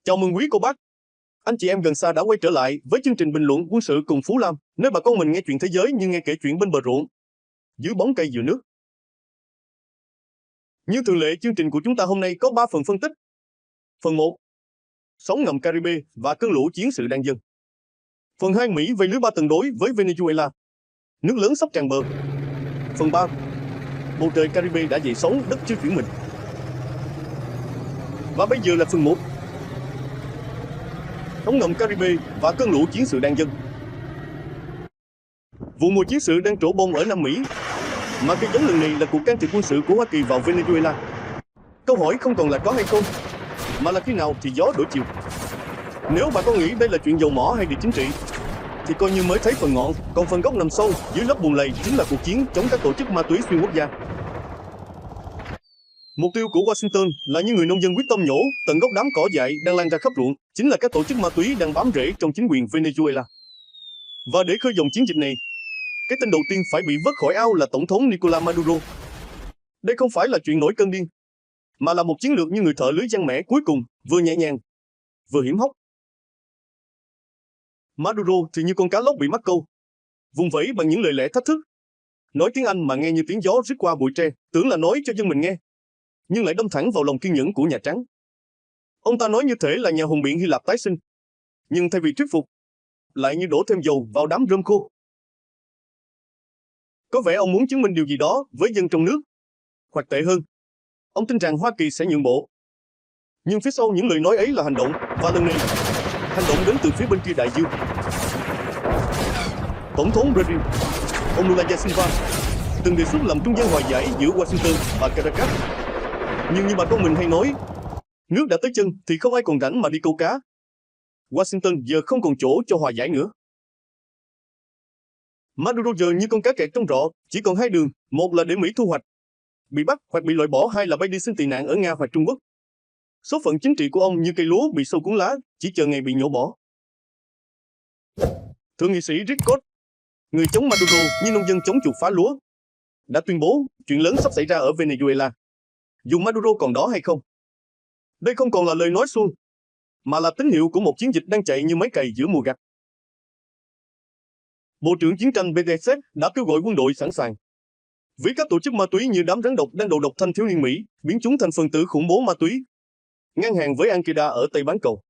Chào mừng quý cô bác, anh chị em gần xa đã quay trở lại với chương trình bình luận quân sự cùng Phú Lam, nơi bà con mình nghe chuyện thế giới như nghe kể chuyện bên bờ ruộng, dưới bóng cây dừa nước. Như thường lệ, chương trình của chúng ta hôm nay có 3 phần phân tích. Phần 1, sóng ngầm Caribe và cơn lũ chiến sự đang dâng. Phần 2, Mỹ vây lưới 3 tầng đối với Venezuela, nước lớn sắp tràn bờ. Phần 3, bầu trời Caribe đã dậy sóng, đất chưa chuyển mình. Và bây giờ là phần 1, sóng ngầm Caribe và cơn lũ chiến sự đang dâng. Vụ mùa chiến sự đang trổ bông ở Nam Mỹ, mà cái giống lần này là cuộc can thiệp quân sự của Hoa Kỳ vào Venezuela. Câu hỏi không còn là có hay không, mà là khi nào thì gió đổi chiều. Nếu bà con nghĩ đây là chuyện dầu mỏ hay địa chính trị, thì coi như mới thấy phần ngọn, còn phần gốc nằm sâu dưới lớp bùn lầy chính là cuộc chiến chống các tổ chức ma túy xuyên quốc gia. Mục tiêu của Washington là những người nông dân quyết tâm nhổ tận gốc đám cỏ dại đang lan ra khắp ruộng, chính là các tổ chức ma túy đang bám rễ trong chính quyền Venezuela. Và để khơi dòng chiến dịch này, cái tên đầu tiên phải bị vớt khỏi ao là Tổng thống Nicolás Maduro. Đây không phải là chuyện nổi cơn điên, mà là một chiến lược như người thợ lưới giăng mẻ cuối cùng, vừa nhẹ nhàng, vừa hiểm hóc. Maduro thì như con cá lóc bị mắc câu, vùng vẫy bằng những lời lẽ thách thức. Nói tiếng Anh mà nghe như tiếng gió rít qua bụi tre, tưởng là nói cho dân mình nghe, nhưng lại đâm thẳng vào lòng kiên nhẫn của Nhà Trắng. Ông ta nói như thể là nhà hùng biện Hy Lạp tái sinh, nhưng thay vì thuyết phục, lại như đổ thêm dầu vào đám rơm khô. Có vẻ ông muốn chứng minh điều gì đó với dân trong nước. Hoặc tệ hơn, ông tin rằng Hoa Kỳ sẽ nhượng bộ. Nhưng phía sau những lời nói ấy là hành động, và lần này, hành động đến từ phía bên kia đại dương. Tổng thống Brazil, ông Lula da Silva, từng đề xuất làm trung gian hòa giải giữa Washington và Caracas. Nhưng như bà con mình hay nói, nước đã tới chân thì không ai còn rảnh mà đi câu cá. Washington giờ không còn chỗ cho hòa giải nữa. Maduro giờ như con cá kẹt trong rọ, chỉ còn hai đường, một là để Mỹ thu hoạch, bị bắt hoặc bị loại bỏ, hai là bay đi xin tị nạn ở Nga hoặc Trung Quốc. Số phận chính trị của ông như cây lúa bị sâu cuốn lá, chỉ chờ ngày bị nhổ bỏ. Thượng nghị sĩ Rick Scott, người chống Maduro như nông dân chống chuột phá lúa, đã tuyên bố chuyện lớn sắp xảy ra ở Venezuela, dù Maduro còn đó hay không. Đây không còn là lời nói suông, mà là tín hiệu của một chiến dịch đang chạy như máy cày giữa mùa gặt. Bộ trưởng chiến tranh Belinsky đã kêu gọi quân đội sẵn sàng, vì các tổ chức ma túy như đám rắn độc đang đầu độc thanh thiếu niên Mỹ, biến chúng thành phần tử khủng bố ma túy, ngang hàng với Al-Qaeda ở Tây bán cầu.